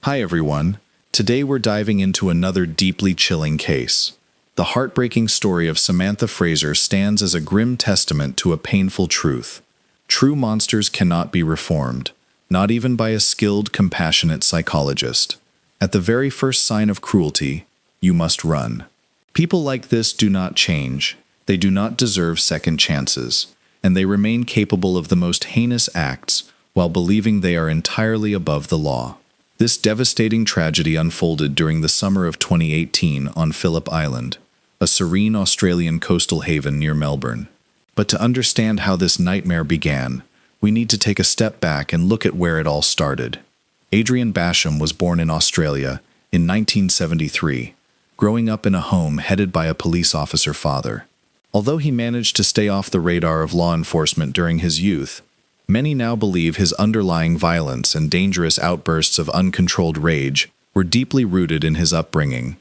Hi everyone. Today we're diving into another deeply chilling case. The heartbreaking story of Samantha Fraser stands as a grim testament to a painful truth. True monsters cannot be reformed, not even by a skilled, compassionate psychologist. At the very first sign of cruelty, you must run. People like this do not change. They do not deserve second chances, and they remain capable of the most heinous acts while believing they are entirely above the law. This devastating tragedy unfolded during the summer of 2018 on Phillip Island, a serene Australian coastal haven near Melbourne. But to understand how this nightmare began, we need to take a step back and look at where it all started. Adrian Basham was born in Australia in 1973, growing up in a home headed by a police officer father. Although he managed to stay off the radar of law enforcement during his youth, many now believe his underlying violence and dangerous outbursts of uncontrolled rage were deeply rooted in his upbringing.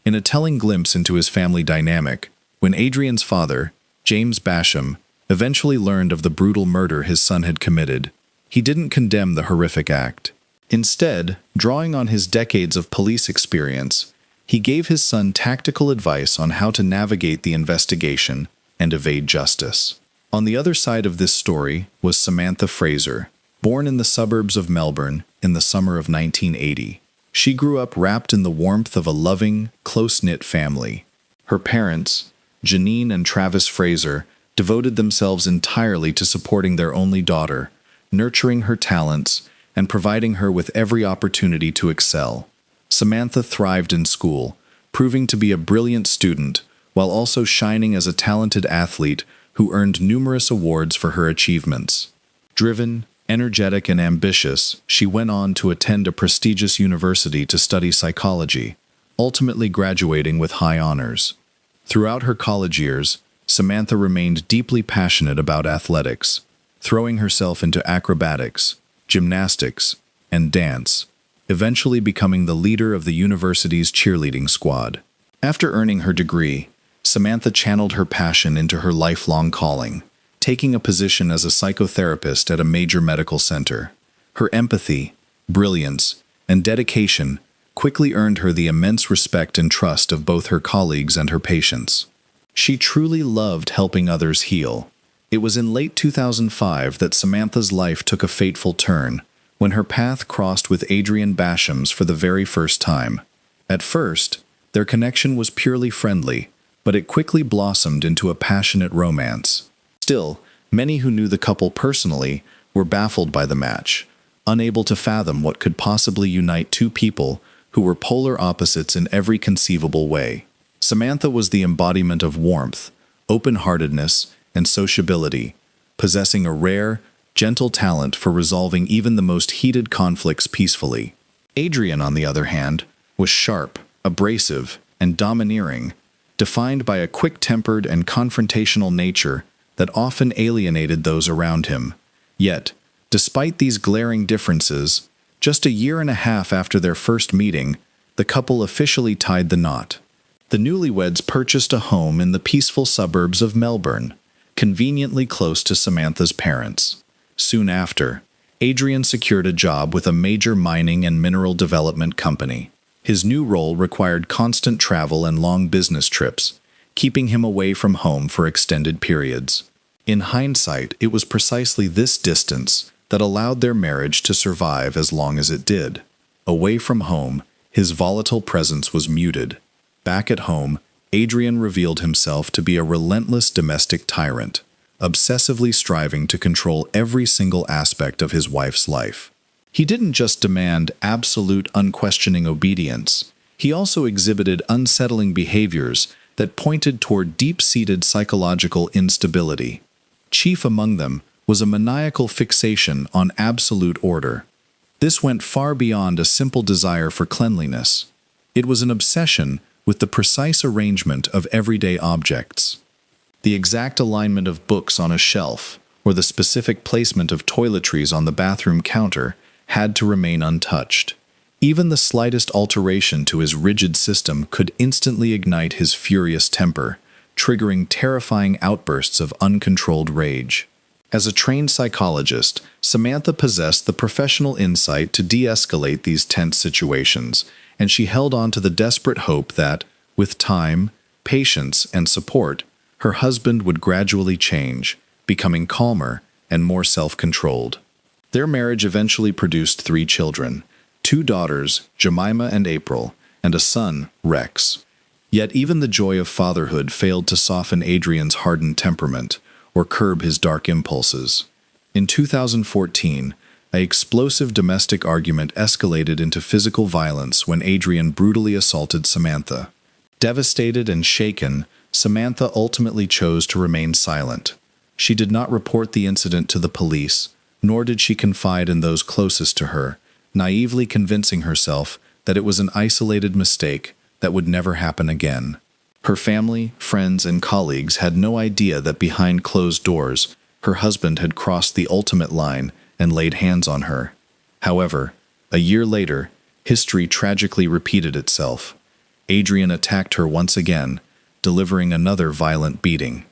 In a telling glimpse into his family dynamic, when Adrian's father, James Basham, eventually learned of the brutal murder his son had committed, he didn't condemn the horrific act. Instead, drawing on his decades of police experience, he gave his son tactical advice on how to navigate the investigation and evade justice. On the other side of this story was Samantha Fraser, born in the suburbs of Melbourne in the summer of 1980. She grew up wrapped in the warmth of a loving, close-knit family. Her parents, Janine and Travis Fraser, devoted themselves entirely to supporting their only daughter, nurturing her talents, and providing her with every opportunity to excel. Samantha thrived in school, proving to be a brilliant student, while also shining as a talented athlete who earned numerous awards for her achievements. Driven, energetic, and ambitious, she went on to attend a prestigious university to study psychology, ultimately graduating with high honors. Throughout her college years, Samantha remained deeply passionate about athletics, throwing herself into acrobatics, gymnastics, and dance, eventually becoming the leader of the university's cheerleading squad. After earning her degree, Samantha channeled her passion into her lifelong calling, taking a position as a psychotherapist at a major medical center. Her empathy, brilliance, and dedication quickly earned her the immense respect and trust of both her colleagues and her patients. She truly loved helping others heal. It was in late 2005 that Samantha's life took a fateful turn, when her path crossed with Adrian Basham's for the very first time. At first, their connection was purely friendly, but it quickly blossomed into a passionate romance. Still, many who knew the couple personally were baffled by the match, unable to fathom what could possibly unite two people who were polar opposites in every conceivable way. Samantha was the embodiment of warmth, open-heartedness, and sociability, possessing a rare, gentle talent for resolving even the most heated conflicts peacefully. Adrian, on the other hand, was sharp, abrasive, and domineering, defined by a quick-tempered and confrontational nature that often alienated those around him. Yet, despite these glaring differences, just a year and a half after their first meeting, the couple officially tied the knot. The newlyweds purchased a home in the peaceful suburbs of Melbourne, conveniently close to Samantha's parents. Soon after, Adrian secured a job with a major mining and mineral development company. His new role required constant travel and long business trips, keeping him away from home for extended periods. In hindsight, it was precisely this distance that allowed their marriage to survive as long as it did. Away from home, his volatile presence was muted. Back at home, Adrian revealed himself to be a relentless domestic tyrant, obsessively striving to control every single aspect of his wife's life. He didn't just demand absolute, unquestioning obedience. He also exhibited unsettling behaviors that pointed toward deep-seated psychological instability. Chief among them was a maniacal fixation on absolute order. This went far beyond a simple desire for cleanliness. It was an obsession with the precise arrangement of everyday objects. The exact alignment of books on a shelf, or the specific placement of toiletries on the bathroom counter, had to remain untouched. Even the slightest alteration to his rigid system could instantly ignite his furious temper, triggering terrifying outbursts of uncontrolled rage. As a trained psychologist, Samantha possessed the professional insight to de-escalate these tense situations, and she held on to the desperate hope that, with time, patience, and support, her husband would gradually change, becoming calmer and more self-controlled. Their marriage eventually produced 3 children, 2 daughters, Jemima and April, and a son, Rex. Yet even the joy of fatherhood failed to soften Adrian's hardened temperament or curb his dark impulses. In 2014, an explosive domestic argument escalated into physical violence when Adrian brutally assaulted Samantha. Devastated and shaken, Samantha ultimately chose to remain silent. She did not report the incident to the police, nor did she confide in those closest to her, naively convincing herself that it was an isolated mistake that would never happen again. Her family, friends, and colleagues had no idea that behind closed doors, her husband had crossed the ultimate line and laid hands on her. However, a year later, history tragically repeated itself. Adrian attacked her once again, delivering another violent beating.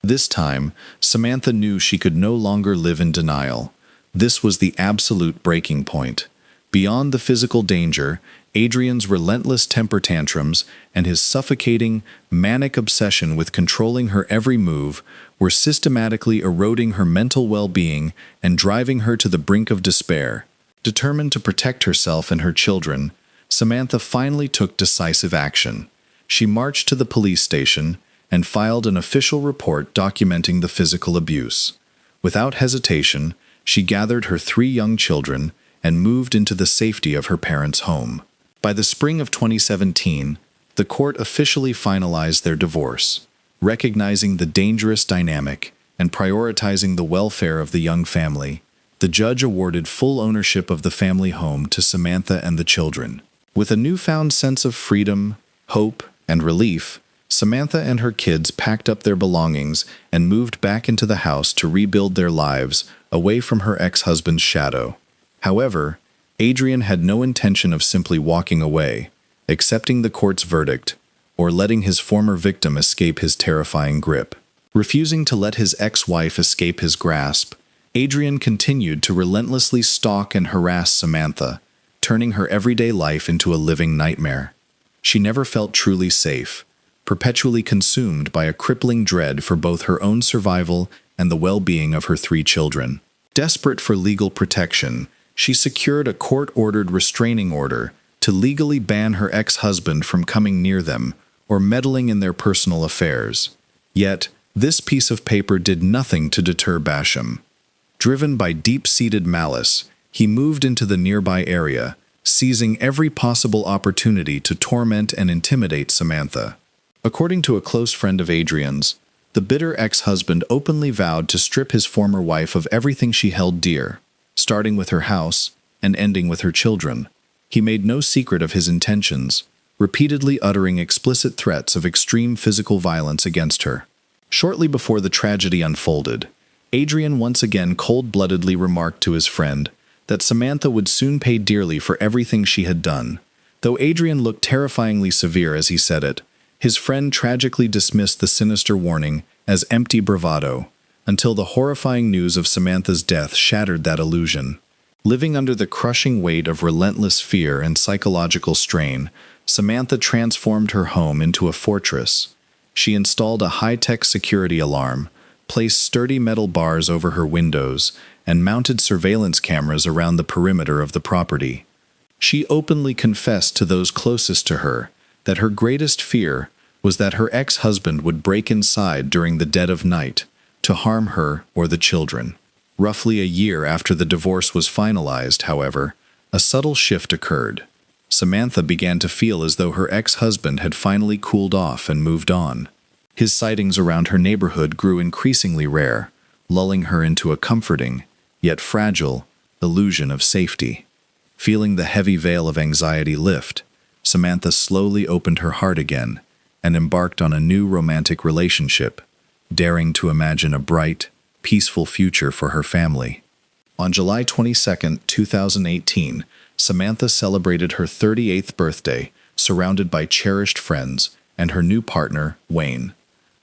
This time, Samantha knew she could no longer live in denial. This was the absolute breaking point. Beyond the physical danger, Adrian's relentless temper tantrums and his suffocating, manic obsession with controlling her every move were systematically eroding her mental well-being and driving her to the brink of despair. Determined to protect herself and her children, Samantha finally took decisive action. She marched to the police station and filed an official report documenting the physical abuse. Without hesitation, she gathered her 3 young children and moved into the safety of her parents' home. By the spring of 2017, the court officially finalized their divorce, recognizing the dangerous dynamic and prioritizing the welfare of the young family. The judge awarded full ownership of the family home to Samantha and the children. With a newfound sense of freedom, hope, and relief, Samantha and her kids packed up their belongings and moved back into the house to rebuild their lives away from her ex-husband's shadow. However, Adrian had no intention of simply walking away, accepting the court's verdict, or letting his former victim escape his terrifying grip. Refusing to let his ex-wife escape his grasp, Adrian continued to relentlessly stalk and harass Samantha, turning her everyday life into a living nightmare. She never felt truly safe, perpetually consumed by a crippling dread for both her own survival and the well-being of her 3 children. Desperate for legal protection, she secured a court-ordered restraining order to legally ban her ex-husband from coming near them or meddling in their personal affairs. Yet, this piece of paper did nothing to deter Basham. Driven by deep-seated malice, he moved into the nearby area, seizing every possible opportunity to torment and intimidate Samantha. According to a close friend of Adrian's, the bitter ex-husband openly vowed to strip his former wife of everything she held dear, starting with her house and ending with her children. He made no secret of his intentions, repeatedly uttering explicit threats of extreme physical violence against her. Shortly before the tragedy unfolded, Adrian once again cold-bloodedly remarked to his friend that Samantha would soon pay dearly for everything she had done. Though Adrian looked terrifyingly severe as he said it, his friend tragically dismissed the sinister warning as empty bravado, until the horrifying news of Samantha's death shattered that illusion. Living under the crushing weight of relentless fear and psychological strain, Samantha transformed her home into a fortress. She installed a high-tech security alarm, placed sturdy metal bars over her windows, and mounted surveillance cameras around the perimeter of the property. She openly confessed to those closest to her that her greatest fear was that her ex-husband would break inside during the dead of night to harm her or the children. Roughly a year after the divorce was finalized, however, a subtle shift occurred. Samantha began to feel as though her ex-husband had finally cooled off and moved on. His sightings around her neighborhood grew increasingly rare, lulling her into a comforting, yet fragile, illusion of safety. Feeling the heavy veil of anxiety lift, Samantha slowly opened her heart again and embarked on a new romantic relationship, daring to imagine a bright, peaceful future for her family. On July 22, 2018, Samantha celebrated her 38th birthday, surrounded by cherished friends and her new partner, Wayne.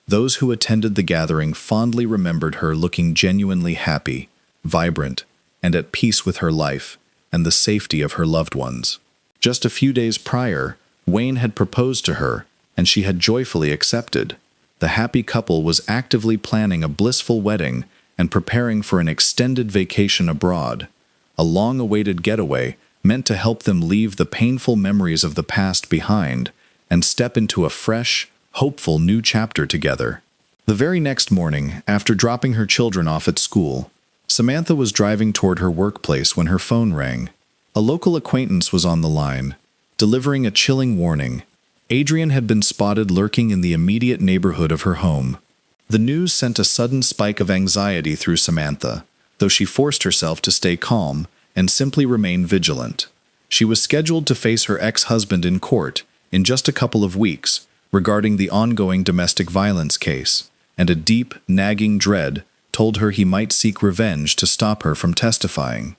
Those who attended the gathering fondly remembered her looking genuinely happy, vibrant, and at peace with her life and the safety of her loved ones. Just a few days prior, Wayne had proposed to her, and she had joyfully accepted. The happy couple was actively planning a blissful wedding and preparing for an extended vacation abroad, a long-awaited getaway meant to help them leave the painful memories of the past behind and step into a fresh, hopeful new chapter together. The very next morning, after dropping her children off at school, Samantha was driving toward her workplace when her phone rang. A local acquaintance was on the line, delivering a chilling warning. Adrian had been spotted lurking in the immediate neighborhood of her home. The news sent a sudden spike of anxiety through Samantha, though she forced herself to stay calm and simply remain vigilant. She was scheduled to face her ex-husband in court in just a couple of weeks regarding the ongoing domestic violence case, and a deep, nagging dread told her he might seek revenge to stop her from testifying.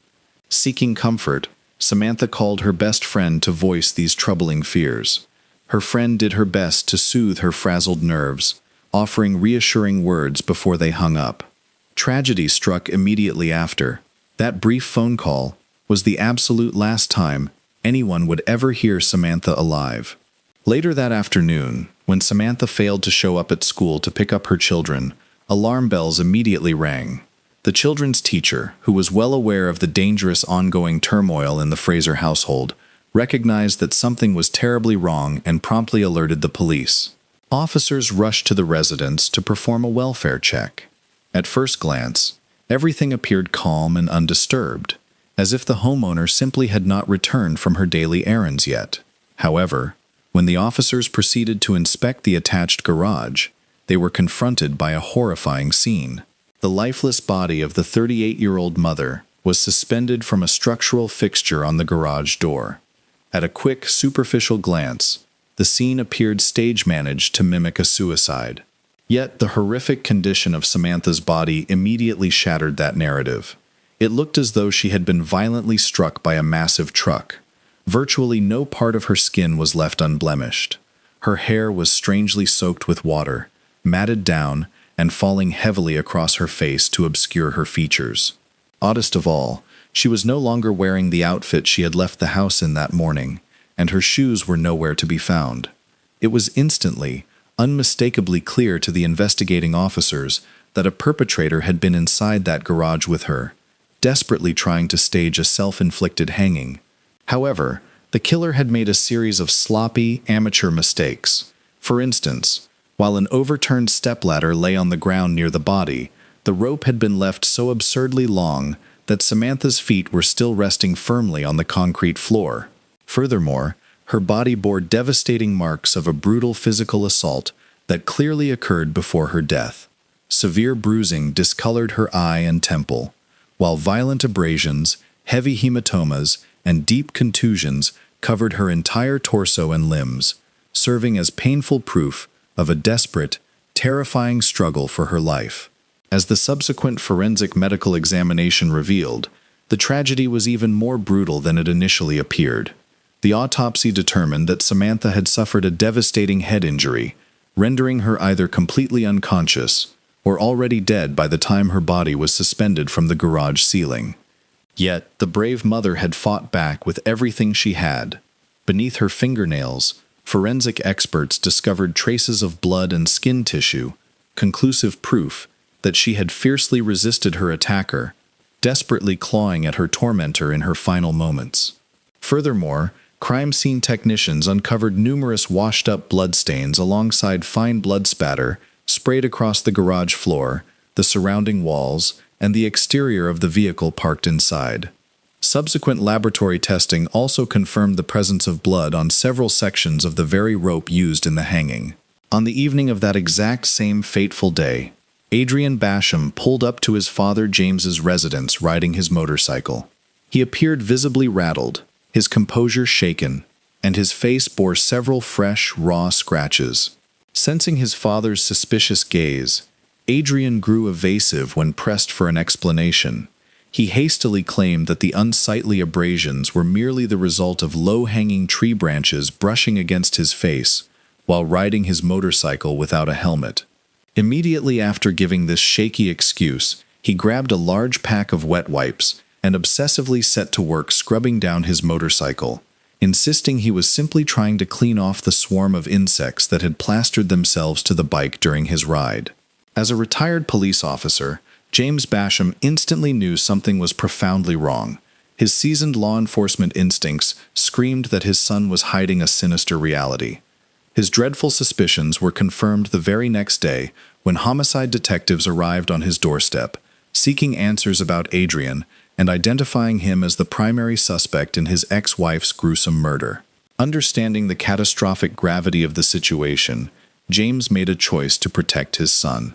Seeking comfort, Samantha called her best friend to voice these troubling fears. Her friend did her best to soothe her frazzled nerves, offering reassuring words before they hung up. Tragedy struck immediately after. That brief phone call was the absolute last time anyone would ever hear Samantha alive. Later that afternoon, when Samantha failed to show up at school to pick up her children, alarm bells immediately rang. The children's teacher, who was well aware of the dangerous ongoing turmoil in the Fraser household, recognized that something was terribly wrong and promptly alerted the police. Officers rushed to the residence to perform a welfare check. At first glance, everything appeared calm and undisturbed, as if the homeowner simply had not returned from her daily errands yet. However, when the officers proceeded to inspect the attached garage, they were confronted by a horrifying scene. The lifeless body of the 38-year-old mother was suspended from a structural fixture on the garage door. At a quick, superficial glance, the scene appeared stage-managed to mimic a suicide. Yet the horrific condition of Samantha's body immediately shattered that narrative. It looked as though she had been violently struck by a massive truck. Virtually no part of her skin was left unblemished. Her hair was strangely soaked with water, matted down, and falling heavily across her face to obscure her features. Oddest of all, she was no longer wearing the outfit she had left the house in that morning, and her shoes were nowhere to be found. It was instantly, unmistakably clear to the investigating officers that a perpetrator had been inside that garage with her, desperately trying to stage a self-inflicted hanging. However, the killer had made a series of sloppy, amateur mistakes. For instance, while an overturned stepladder lay on the ground near the body, the rope had been left so absurdly long that Samantha's feet were still resting firmly on the concrete floor. Furthermore, her body bore devastating marks of a brutal physical assault that clearly occurred before her death. Severe bruising discolored her eye and temple, while violent abrasions, heavy hematomas, and deep contusions covered her entire torso and limbs, serving as painful proof of a desperate, terrifying struggle for her life. As the subsequent forensic medical examination revealed, the tragedy was even more brutal than it initially appeared. The autopsy determined that Samantha had suffered a devastating head injury, rendering her either completely unconscious or already dead by the time her body was suspended from the garage ceiling. Yet, the brave mother had fought back with everything she had. Beneath her fingernails, forensic experts discovered traces of blood and skin tissue, conclusive proof that she had fiercely resisted her attacker, desperately clawing at her tormentor in her final moments. Furthermore, crime scene technicians uncovered numerous washed-up bloodstains alongside fine blood spatter sprayed across the garage floor, the surrounding walls, and the exterior of the vehicle parked inside. Subsequent laboratory testing also confirmed the presence of blood on several sections of the very rope used in the hanging. On the evening of that exact same fateful day, Adrian Basham pulled up to his father James's residence riding his motorcycle. He appeared visibly rattled, his composure shaken, and his face bore several fresh, raw scratches. Sensing his father's suspicious gaze, Adrian grew evasive when pressed for an explanation. He hastily claimed that the unsightly abrasions were merely the result of low-hanging tree branches brushing against his face while riding his motorcycle without a helmet. Immediately after giving this shaky excuse, he grabbed a large pack of wet wipes and obsessively set to work scrubbing down his motorcycle, insisting he was simply trying to clean off the swarm of insects that had plastered themselves to the bike during his ride. As a retired police officer, James Basham instantly knew something was profoundly wrong. His seasoned law enforcement instincts screamed that his son was hiding a sinister reality. His dreadful suspicions were confirmed the very next day when homicide detectives arrived on his doorstep, seeking answers about Adrian and identifying him as the primary suspect in his ex-wife's gruesome murder. Understanding the catastrophic gravity of the situation, James made a choice to protect his son.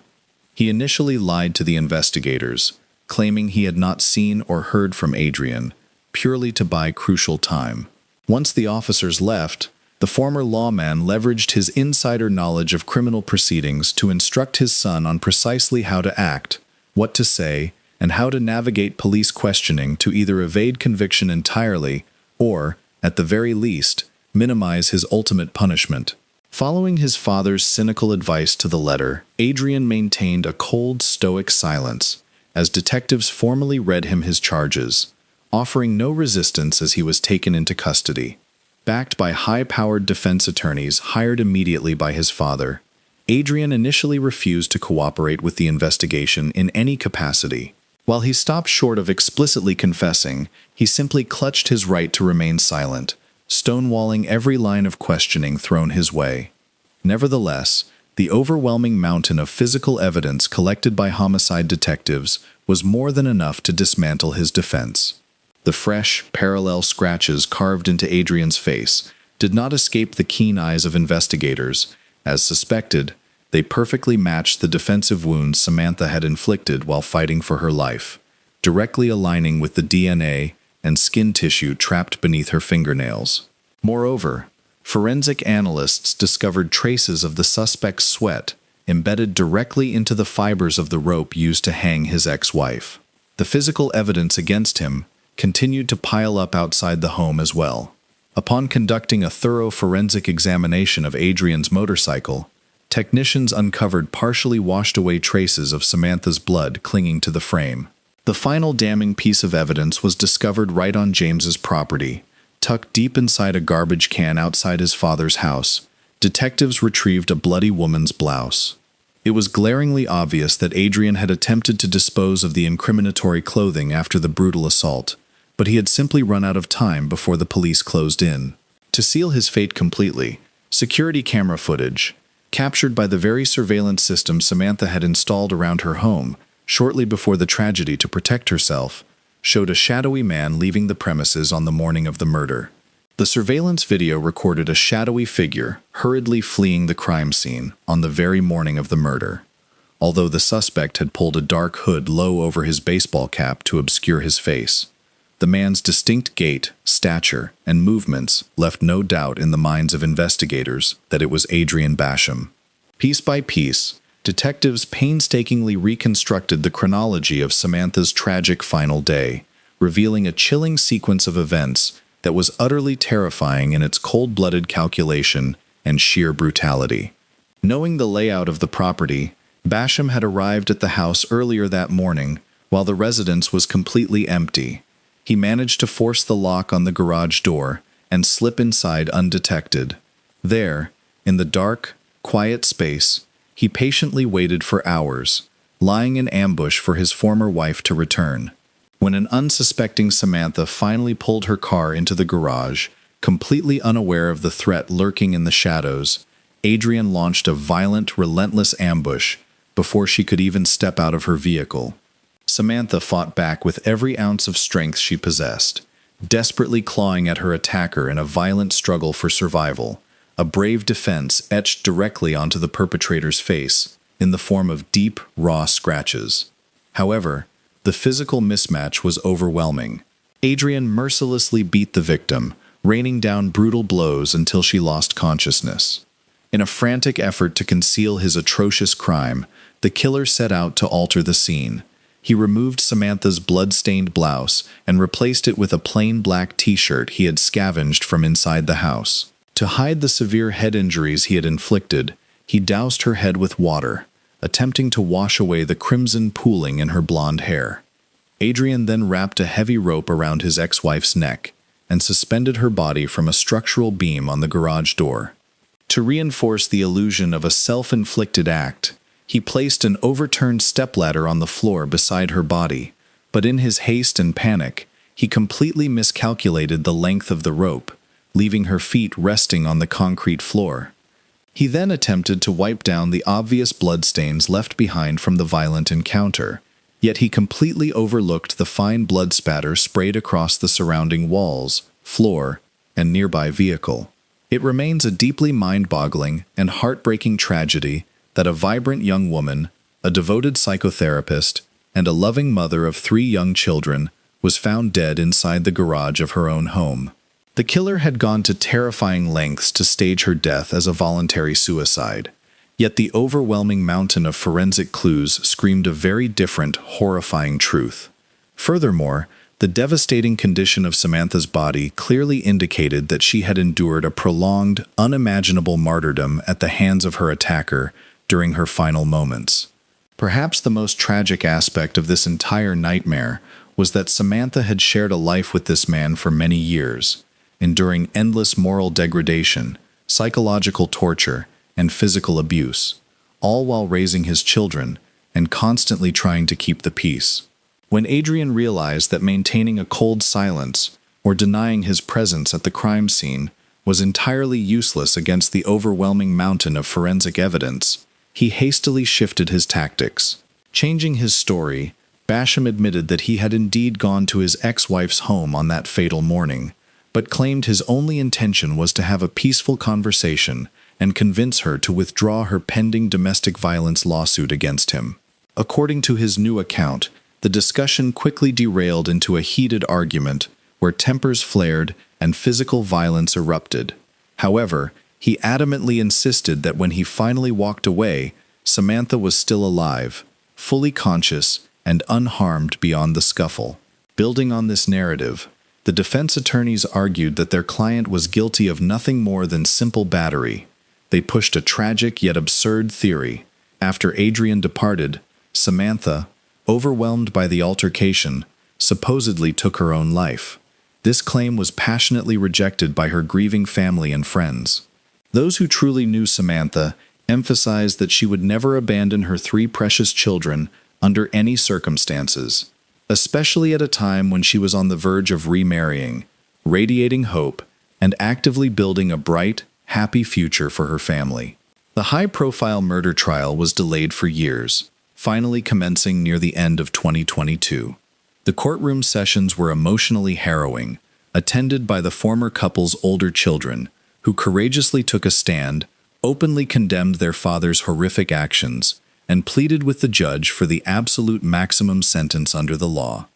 He initially lied to the investigators, claiming he had not seen or heard from Adrian, purely to buy crucial time. Once the officers left, the former lawman leveraged his insider knowledge of criminal proceedings to instruct his son on precisely how to act, what to say, and how to navigate police questioning to either evade conviction entirely or, at the very least, minimize his ultimate punishment. Following his father's cynical advice to the letter, Adrian maintained a cold, stoic silence as detectives formally read him his charges, offering no resistance as he was taken into custody. Backed by high-powered defense attorneys hired immediately by his father, Adrian initially refused to cooperate with the investigation in any capacity. While he stopped short of explicitly confessing, he simply clutched his right to remain silent, stonewalling every line of questioning thrown his way. Nevertheless, the overwhelming mountain of physical evidence collected by homicide detectives was more than enough to dismantle his defense. The fresh, parallel scratches carved into Adrian's face did not escape the keen eyes of investigators. As suspected, they perfectly matched the defensive wounds Samantha had inflicted while fighting for her life, directly aligning with the DNA and skin tissue trapped beneath her fingernails. Moreover, forensic analysts discovered traces of the suspect's sweat embedded directly into the fibers of the rope used to hang his ex-wife. The physical evidence against him continued to pile up outside the home as well. Upon conducting a thorough forensic examination of Adrian's motorcycle, technicians uncovered partially washed-away traces of Samantha's blood clinging to the frame. The final damning piece of evidence was discovered right on James's property. Tucked deep inside a garbage can outside his father's house, detectives retrieved a bloody woman's blouse. It was glaringly obvious that Adrian had attempted to dispose of the incriminatory clothing after the brutal assault, but he had simply run out of time before the police closed in. To seal his fate completely, security camera footage, captured by the very surveillance system Samantha had installed around her home shortly before the tragedy to protect herself, showed a shadowy man leaving the premises on the morning of the murder. The surveillance video recorded a shadowy figure hurriedly fleeing the crime scene on the very morning of the murder, although the suspect had pulled a dark hood low over his baseball cap to obscure his face. The man's distinct gait, stature, and movements left no doubt in the minds of investigators that it was Adrian Basham. Piece by piece, detectives painstakingly reconstructed the chronology of Samantha's tragic final day, revealing a chilling sequence of events that was utterly terrifying in its cold-blooded calculation and sheer brutality. Knowing the layout of the property, Basham had arrived at the house earlier that morning while the residence was completely empty. He managed to force the lock on the garage door and slip inside undetected. There, in the dark, quiet space, he patiently waited for hours, lying in ambush for his former wife to return. When an unsuspecting Samantha finally pulled her car into the garage, completely unaware of the threat lurking in the shadows, Adrian launched a violent, relentless ambush before she could even step out of her vehicle. Samantha fought back with every ounce of strength she possessed, desperately clawing at her attacker in a violent struggle for survival, a brave defense etched directly onto the perpetrator's face in the form of deep, raw scratches. However, the physical mismatch was overwhelming. Adrian mercilessly beat the victim, raining down brutal blows until she lost consciousness. In a frantic effort to conceal his atrocious crime, the killer set out to alter the scene. He removed Samantha's blood-stained blouse and replaced it with a plain black t-shirt he had scavenged from inside the house. To hide the severe head injuries he had inflicted, he doused her head with water, attempting to wash away the crimson pooling in her blonde hair. Adrian then wrapped a heavy rope around his ex-wife's neck and suspended her body from a structural beam on the garage door. To reinforce the illusion of a self-inflicted act, he placed an overturned stepladder on the floor beside her body, but in his haste and panic, he completely miscalculated the length of the rope, leaving her feet resting on the concrete floor. He then attempted to wipe down the obvious bloodstains left behind from the violent encounter, yet he completely overlooked the fine blood spatter sprayed across the surrounding walls, floor, and nearby vehicle. It remains a deeply mind-boggling and heartbreaking tragedy that a vibrant young woman, a devoted psychotherapist, and a loving mother of 3 young children was found dead inside the garage of her own home. The killer had gone to terrifying lengths to stage her death as a voluntary suicide, yet the overwhelming mountain of forensic clues screamed a very different, horrifying truth. Furthermore, the devastating condition of Samantha's body clearly indicated that she had endured a prolonged, unimaginable martyrdom at the hands of her attacker during her final moments. Perhaps the most tragic aspect of this entire nightmare was that Samantha had shared a life with this man for many years, enduring endless moral degradation, psychological torture, and physical abuse, all while raising his children and constantly trying to keep the peace. When Adrian realized that maintaining a cold silence or denying his presence at the crime scene was entirely useless against the overwhelming mountain of forensic evidence, he hastily shifted his tactics. Changing his story, Basham admitted that he had indeed gone to his ex-wife's home on that fatal morning, but claimed his only intention was to have a peaceful conversation and convince her to withdraw her pending domestic violence lawsuit against him. According to his new account, the discussion quickly derailed into a heated argument where tempers flared and physical violence erupted. However, he adamantly insisted that when he finally walked away, Samantha was still alive, fully conscious, and unharmed beyond the scuffle. Building on this narrative, the defense attorneys argued that their client was guilty of nothing more than simple battery. They pushed a tragic yet absurd theory. After Adrian departed, Samantha, overwhelmed by the altercation, supposedly took her own life. This claim was passionately rejected by her grieving family and friends. Those who truly knew Samantha emphasized that she would never abandon her 3 precious children under any circumstances, especially at a time when she was on the verge of remarrying, radiating hope, and actively building a bright, happy future for her family. The high-profile murder trial was delayed for years, finally commencing near the end of 2022. The courtroom sessions were emotionally harrowing, attended by the former couple's older children, who courageously took a stand, openly condemned their father's horrific actions, and pleaded with the judge for the absolute maximum sentence under the law.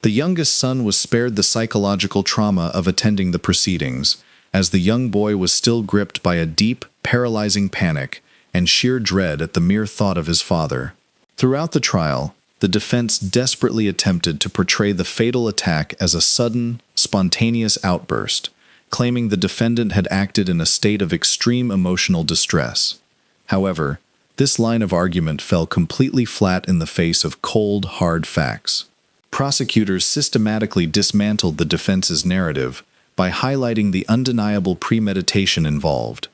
The youngest son was spared the psychological trauma of attending the proceedings, as the young boy was still gripped by a deep, paralyzing panic and sheer dread at the mere thought of his father. Throughout the trial, the defense desperately attempted to portray the fatal attack as a sudden, spontaneous outburst, claiming the defendant had acted in a state of extreme emotional distress. However, this line of argument fell completely flat in the face of cold, hard facts. Prosecutors systematically dismantled the defense's narrative by highlighting the undeniable premeditation involved.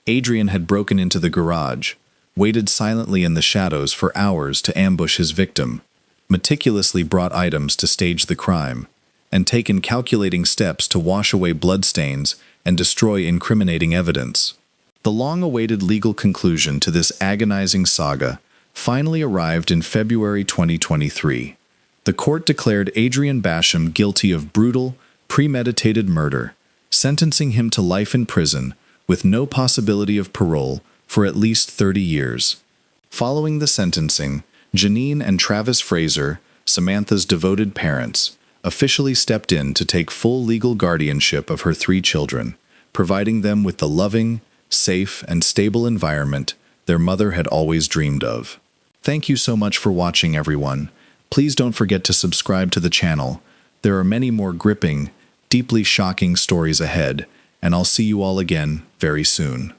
Adrian had broken into the garage, waited silently in the shadows for hours to ambush his victim, meticulously brought items to stage the crime, and taken calculating steps to wash away bloodstains and destroy incriminating evidence. The long-awaited legal conclusion to this agonizing saga finally arrived in February 2023. The court declared Adrian Basham guilty of brutal, premeditated murder, sentencing him to life in prison with no possibility of parole for at least 30 years. Following the sentencing, Janine and Travis Fraser, Samantha's devoted parents, officially stepped in to take full legal guardianship of her 3 children, providing them with the loving, safe, and stable environment their mother had always dreamed of. Thank you so much for watching, everyone. Please don't forget to subscribe to the channel. There are many more gripping, deeply shocking stories ahead, and I'll see you all again very soon.